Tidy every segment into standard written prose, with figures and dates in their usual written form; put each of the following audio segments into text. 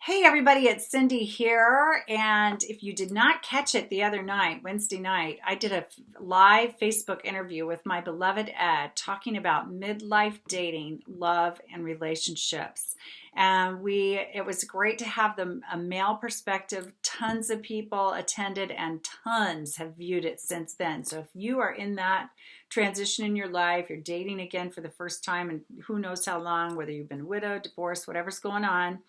Hey everybody, it's Cindy here. And if you did not catch it the other night, Wednesday night, I did a live Facebook interview with my beloved Ed talking about midlife dating, love, and relationships. And it was great to have a male perspective. Tons of people attended and tons have viewed it since then. So if you are in that transition in your life, you're dating again for the first time and who knows how long, whether you've been widowed, divorced, whatever's going on,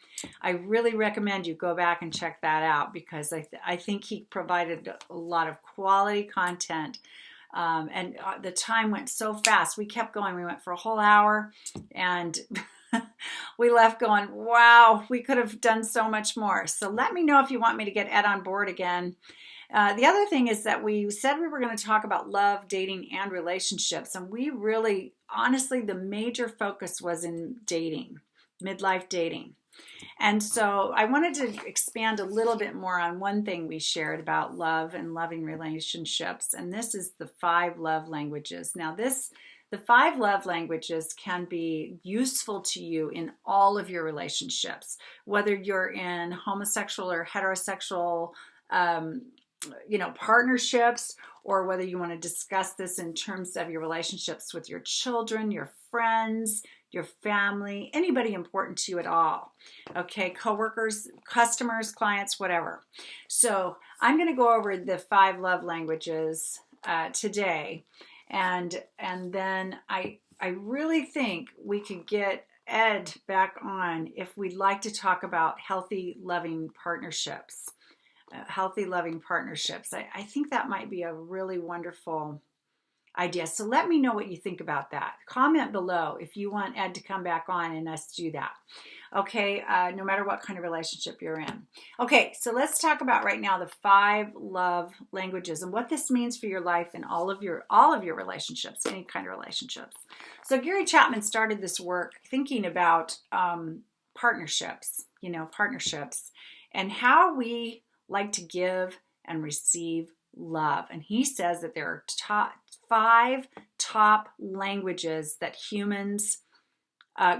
I really recommend you go back and check that out because I think he provided a lot of quality content. And the time went so fast. We kept going. We went for a whole hour and we left going, wow, we could have done so much more. So let me know if you want me to get Ed on board again. The other thing is that we said we were going to talk about love, dating, and relationships. And we really, honestly, the major focus was in dating, midlife dating. And so I wanted to expand a little bit more on one thing we shared about love and loving relationships. And this is the 5 love languages. Now, the 5 love languages can be useful to you in all of your relationships, whether you're in homosexual or heterosexual partnerships, or whether you want to discuss this in terms of your relationships with your children, your friends, your family, anybody important to you at all. Okay, coworkers, customers, clients, whatever. So I'm going to go over the 5 love languages today, and then I really think we could get Ed back on if we'd like to talk about healthy, loving partnerships. I think that might be a really wonderful idea. So let me know what you think about that. Comment below if you want Ed to come back on and us do that. Okay, no matter what kind of relationship you're in. Okay, so let's talk about right now the 5 love languages and what this means for your life and all of your relationships, any kind of relationships. So Gary Chapman started this work thinking about partnerships, and how we like to give and receive love. And he says that there are 5 top languages that humans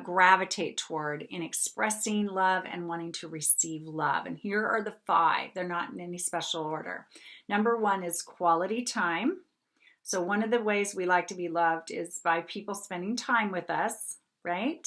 gravitate toward in expressing love and wanting to receive love. And here are the 5. They're not in any special order. Number 1 is quality time. So one of the ways we like to be loved is by people spending time with us, right?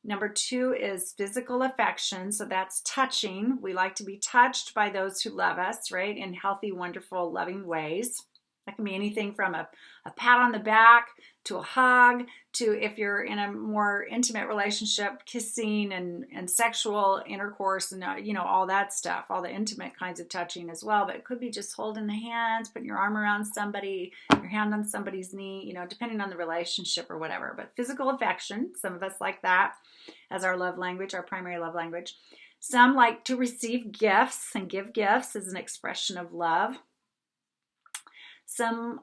Number 2 is physical affection. So that's touching. We like to be touched by those who love us, right? In healthy, wonderful, loving ways. That can be anything from a pat on the back to a hug to, if you're in a more intimate relationship, kissing and sexual intercourse and, all that stuff, all the intimate kinds of touching as well. But it could be just holding the hands, putting your arm around somebody, your hand on somebody's knee, depending on the relationship or whatever. But physical affection, some of us like that as our love language, our primary love language. Some like to receive gifts and give gifts as an expression of love. Some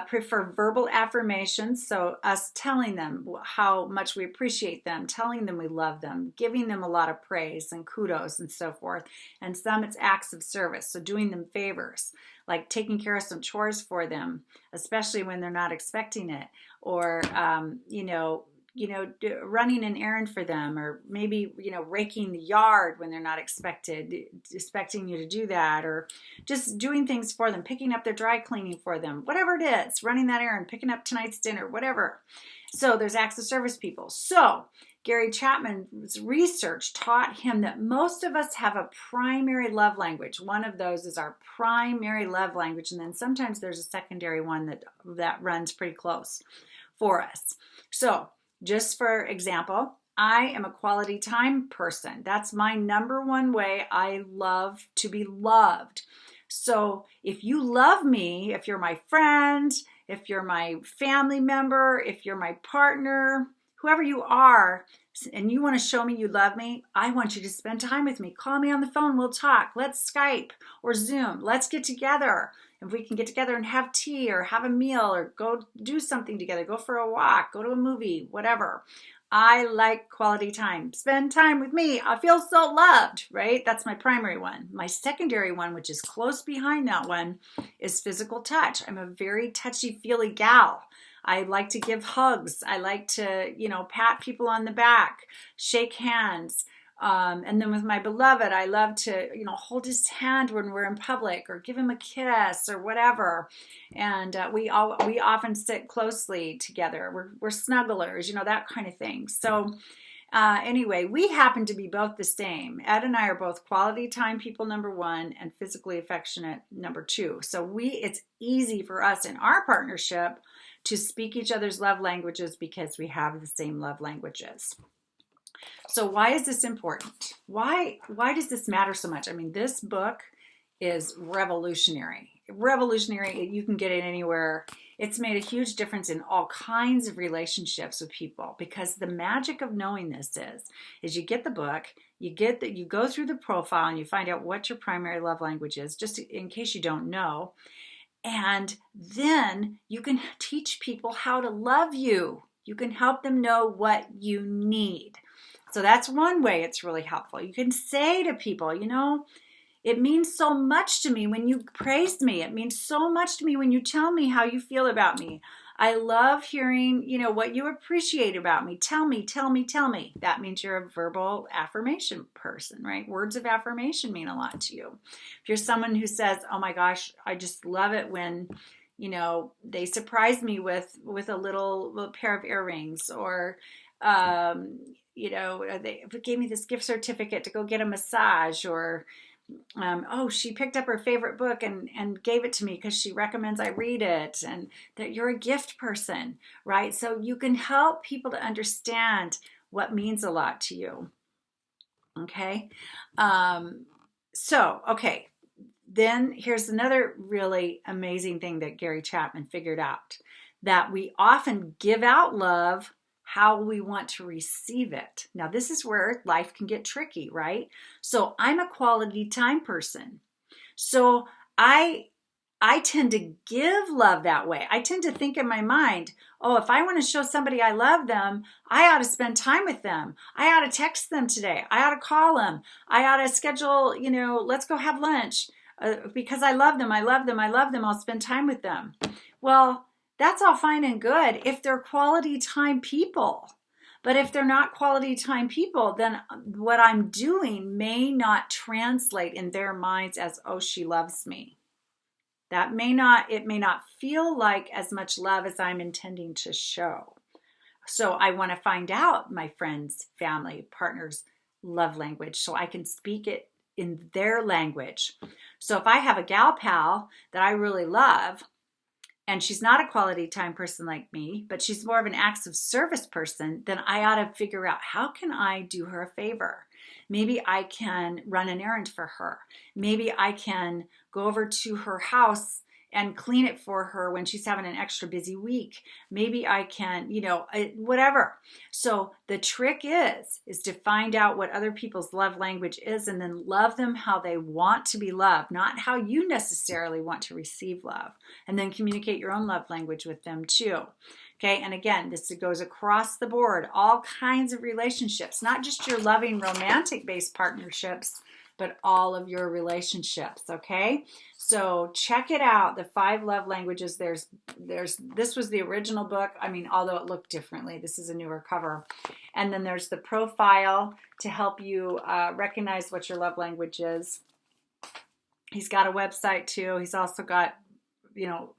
prefer verbal affirmations, so us telling them how much we appreciate them, telling them we love them, giving them a lot of praise and kudos and so forth. And some it's acts of service, so doing them favors, like taking care of some chores for them, especially when they're not expecting it, or running an errand for them, or maybe, raking the yard when they're not expecting you to do that, or just doing things for them, picking up their dry cleaning for them, whatever it is, running that errand, picking up tonight's dinner, whatever. So there's acts of service people. So Gary Chapman's research taught him that most of us have a primary love language. One of those is our primary love language, and then sometimes there's a secondary one that runs pretty close for us. So just for example, I am a quality time person. That's my number 1 way I love to be loved. So if you love me, if you're my friend, if you're my family member, if you're my partner, whoever you are, and you want to show me you love me, I want you to spend time with me. Call me on the phone. We'll talk. Let's Skype or Zoom. Let's get together. If we can get together and have tea or have a meal or go do something together, go for a walk, go to a movie, whatever. I like quality time. Spend time with me. I feel so loved, right? That's my primary one. My secondary one, which is close behind that one, is physical touch. I'm a very touchy-feely gal. I like to give hugs. I like to, pat people on the back, shake hands, And then with my beloved, I love to, hold his hand when we're in public or give him a kiss or whatever. And we often sit closely together. We're snugglers, that kind of thing. So anyway, we happen to be both the same. Ed and I are both quality time people, number one, and physically affectionate, number two. So it's easy for us in our partnership to speak each other's love languages because we have the same love languages. So why is this important? Why does this matter so much? I mean, this book is revolutionary. Revolutionary, you can get it anywhere. It's made a huge difference in all kinds of relationships with people, because the magic of knowing this is you get the book, you go through the profile and you find out what your primary love language is, just in case you don't know. And then you can teach people how to love you. You can help them know what you need. So that's one way it's really helpful. You can say to people, it means so much to me when you praise me. It means so much to me when you tell me how you feel about me. I love hearing, what you appreciate about me. Tell me, tell me, tell me. That means you're a verbal affirmation person, right? Words of affirmation mean a lot to you. If you're someone who says, oh my gosh, I just love it when, they surprise me with a little pair of earrings, or, they gave me this gift certificate to go get a massage, or, she picked up her favorite book and gave it to me because she recommends I read it, and that you're a gift person, right? So you can help people to understand what means a lot to you. Okay. Okay. Then here's another really amazing thing that Gary Chapman figured out, that we often give out love how we want to receive it. Now, this is where life can get tricky, right? So I'm a quality time person. So I tend to give love that way. I tend to think in my mind, if I want to show somebody I love them, I ought to spend time with them. I ought to text them today. I ought to call them. I ought to schedule, let's go have lunch because I love them. I love them. I love them. I'll spend time with them. Well, that's all fine and good if they're quality time people. But if they're not quality time people, then what I'm doing may not translate in their minds as, oh, she loves me. It may not feel like as much love as I'm intending to show. So I want to find out my friends, family, partners' love language so I can speak it in their language. So if I have a gal pal that I really love, and she's not a quality time person like me, but she's more of an acts of service person, then I ought to figure out, how can I do her a favor? Maybe I can run an errand for her. Maybe I can go over to her house and clean it for her when she's having an extra busy week. Maybe I can, whatever. So the trick is to find out what other people's love language is, and then love them how they want to be loved, not how you necessarily want to receive love. And then communicate your own love language with them too. Okay, and again, this goes across the board, all kinds of relationships, not just your loving romantic-based partnerships, but all of your relationships, okay? So check it out, the 5 love languages. This was the original book. I mean, although it looked differently, this is a newer cover. And then there's the profile to help you recognize what your love language is. He's got a website too. He's also got,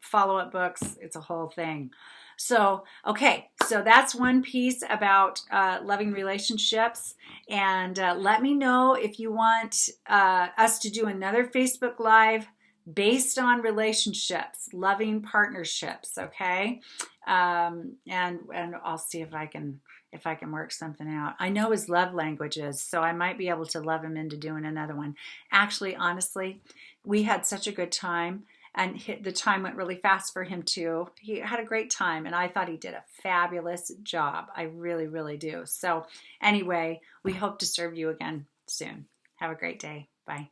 follow-up books. It's a whole thing. So, okay, so that's one piece about loving relationships. And let me know if you want us to do another Facebook Live based on relationships, loving partnerships, okay? And I'll see if I can work something out. I know his love languages, so I might be able to love him into doing another one. Actually, honestly, we had such a good time. And the time went really fast for him too. He had a great time, and I thought he did a fabulous job. I really, really do. So anyway, we hope to serve you again soon. Have a great day. Bye.